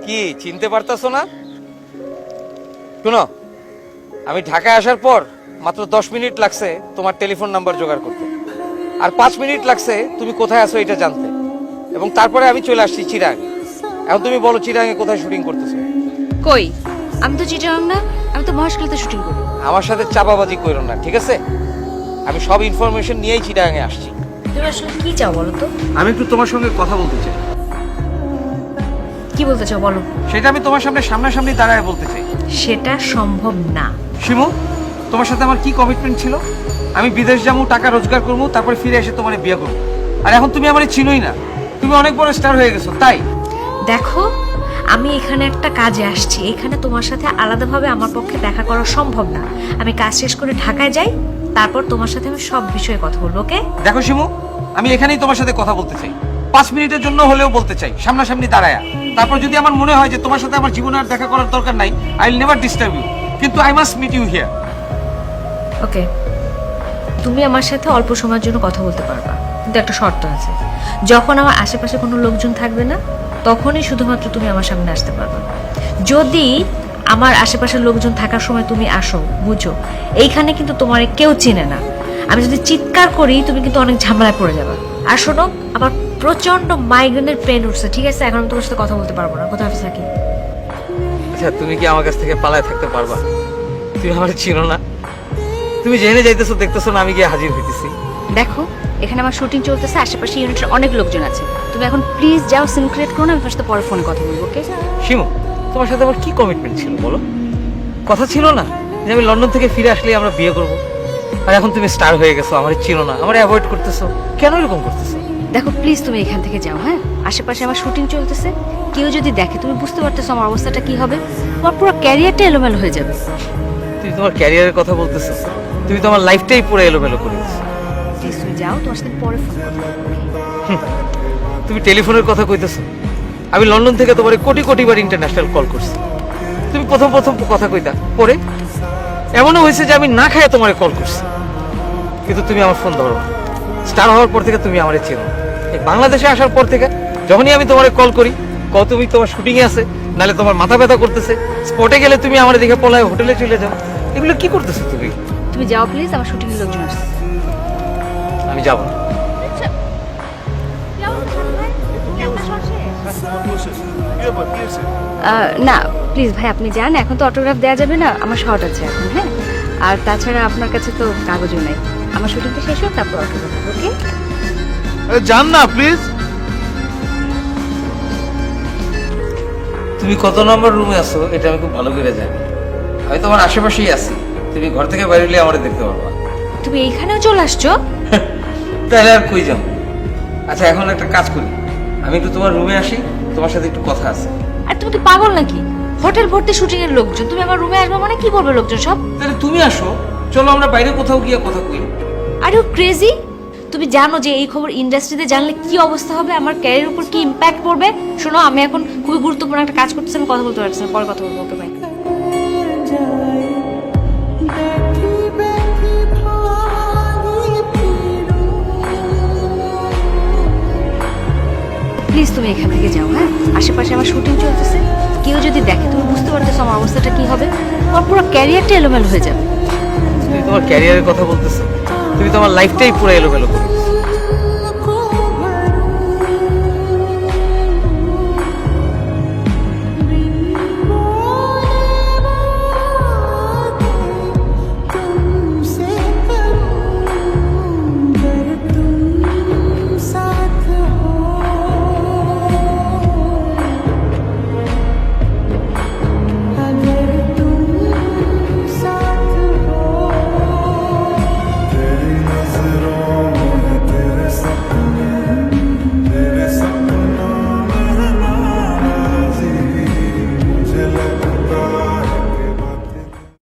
কি চিনতে পারতাছো না? শুনো, আমি ঢাকায় আসার পর মাত্র 10 মিনিট লাগছে তোমার টেলিফোন নাম্বার জোগাড় করতে, আর 5 মিনিট লাগছে তুমি কোথায় আছো এটা জানতে, এবং তারপরে আমি চলে আসছি চিরাং। এখন তুমি বলো চিরাঙে কোথায় শুটিং করতেছো? কই, আমি তো চিটাগাং না, আমি তো মহেশখালীতে শুটিং করি। আমার সাথে চাপাবাজি করো না, ঠিক আছে? আমি সব ইনফরমেশন নিয়েই চিরাঙে আসছি। তুমি আসলে কি চাও বলো তো? আমি একটু তোমার সঙ্গে কথা বলতে চাই। কি বলতে চাও বলো? সেটা আমি তোমার সামনে সামনাসামনি দাঁড়ায় বলতে চাই। সেটা সম্ভব না। শিমু, তোমার সাথে আমার কি কমিটমেন্ট ছিল? আমি বিদেশ যাবো, টাকা রোজগার করবো, তারপরে ফিরে এসে তোমার বিয়ে করবো। আর এখন তুমি আমার চিনোই না, তুমি অনেক বড় স্টার হয়ে গেছো। তাই দেখো, আমি এখানে একটা কাজে আসছি, এখানে তোমার সাথে আলাদাভাবে আমার পক্ষে দেখা করা সম্ভব না। আমি কাজ শেষ করে ঢাকায় যাই, তারপর তোমার সাথে আমি সব বিষয়ে কথা বলবো। ওকে? দেখো শিমু, আমি এখানেই তোমার সাথে কথা বলতে চাই, 5 মিনিটের জন্য হলেও বলতে চাই, সামনাসামনি দাঁড়ায়া। তারপর যদি আমার মনে হয় যে তোমার সাথে আমার জীবনে আর দেখা করার দরকার নাই, I will never disturb you, কিন্তু I must meet you here. Okay, তুমি আমার সাথে অল্প সময়ের জন্য কথা বলতে পারবা, কিন্তু একটা শর্ত আছে। যখন আমার আশেপাশে কোনো লোকজন থাকবে না, তখনই শুধুমাত্র তুমি আমার সামনে আসতে পারবে। যদি আমার আশেপাশের লোকজন থাকার সময় তুমি আসো, বুঝো এইখানে কিন্তু তোমার কেউ চিনে না। আমি যদি চিৎকার করি, তুমি কিন্তু অনেক ঝামেলায় পড়ে যাবে। আর শোনো, আমার প্রচন্ড মাইগ্রেনের পেন উঠছে, ঠিক আছে? এখন আমি তোমার সাথে কথা বলতে পারবো না। কোথায় অফিস থাকি? আচ্ছা, তুমি কি আমার কাছ থেকে পালায় থাকতে পারবা? তুমি আমার চিনো না, তুমি জেনে যাইতেছো, দেখতেছো না আমি গিয়ে হাজির হইতেছি। দেখো, এখানে আমার শুটিং চলতেছে, আশেপাশে ইউনিটের অনেক লোকজন আছে। তুমি এখন প্লিজ যাও, সিন ক্রিয়েট করো না, আমি তোমার সাথে পরে ফোনে কথা বলবো। ওকে? শিমু, তোমার সাথে আমার কি কমিটমেন্ট ছিল বলো? কথা ছিল না যে আমি লন্ডন থেকে ফিরে আসলেই আমরা বিয়ে করব? আর এখন তুমি স্টার হয়ে গেছো, আমার চিনো না, আমার অ্যাভয়েড করতেছো, কেন এরকম করতেছো? দেখো প্লিজ, তুমি এখান থেকে যাও। হ্যাঁ, আশেপাশে আমার শুটিং চলতেছে, কেউ যদি দেখে, তুমি বুঝতে পারতেছো আমার অবস্থাটা কি হবে। তোমার পুরো ক্যারিয়ারটা এলোমেলো হয়ে যাবে। তুমি তোমার ক্যারিয়ারের কথা বলতেছো, তুমি তোমার লাইফটাই পুরো এলোমেলো করে দিচ্ছো। প্লিজ তুমি যাও, তোমার সাথে পরে ফোন করবো। তুমি টেলিফোনের কথা কইতেছো, আমি লন্ডন থেকে তোমার কোটি কোটি বার ইন্টারন্যাশনাল কল করছি, তুমি প্রথম প্রথম কথা কইতা, পরে এমনও হয়েছে যে আমি না খাইয়া তোমার কল করছি, কিন্তু তুমি আমার ফোন ধরো। স্টার হওয়ার পর থেকে তুমি আমারে চেনো। এই বাংলাদেশে আসার পর থেকে যখনই আমি তোমারে কল করি, তুমি তোমার শুটিং এ আছে, নালে তোমার মাথা ব্যথা করতেছে, স্পটে গেলে তুমি আমার দেখে পলায় হোটেলে চলে যাও। এগুলো কি করতেছো তুমি? তুমি যাও প্লিজ, আমার শুটিং এর লোকজন আসছে। আমি যাবো না। না প্লিজ ভাই, আপনি যান, এখন তো অটোগ্রাফ দেওয়া যাবে না, আমার শর্ট আছে এখন। হ্যাঁ, আর তাছাড়া আপনার কাছে তো কাগজও নাই। আমার শুটিংটা শেষ হোক, তারপর অটোগ্রাফ। ওকে? যান না প্লিজ। তুমি কত নম্বর রুমে আছো এটা আমি খুব ভালো করে জানি। আমি তোমার আশেপাশেই আছি, তুমি ঘর থেকে বাইরে হলে আমারে দেখতে পারবা। তুমি এইখানেও চলে আসছো? তাহলে আর কই যাও? আচ্ছা, এখন একটা কাজ করি, আমি একটু তোমার রুমে আসি, তোমার সাথে একটু কথা আছে। আর তুমি কি পাগল নাকি? হোটেল ভর্তি শুটিং এর লোকজন, তুমি আমার রুমে আসবে মানে কি বলবে লোকজন সব? তাহলে তুমি আসো, চলো আমরা বাইরে কোথাও গিয়ে কথা কই। Are you crazy? তুমি জানো যে এই খবর ইন্ডাস্ট্রিতে জানলে কি অবস্থা হবে, আমার ক্যারিয়ারের উপর কি ইম্প্যাক্ট পড়বে? শোনো, আমি এখন খুবই গুরুত্বপূর্ণ একটা কাজ করতেছি, আমি কথা বলতে পারছি না, পরে কথা বলবো। Okay bye. প্লিজ তুমি এখান থেকে যাও। হ্যাঁ, আশেপাশে আমার শুটিং চলতেছে, কেউ যদি দেখে, তুমি বুঝতে পারতেছো আমার অবস্থাটা কি হবে। তোমার পুরো ক্যারিয়ারটা এলোমেলো হয়ে যাবে। তুমি তোমার ক্যারিয়ারের কথা বলতেছো, তুমি তোমার লাইফটাই পুরো এলোমেলো করে দিচ্ছো।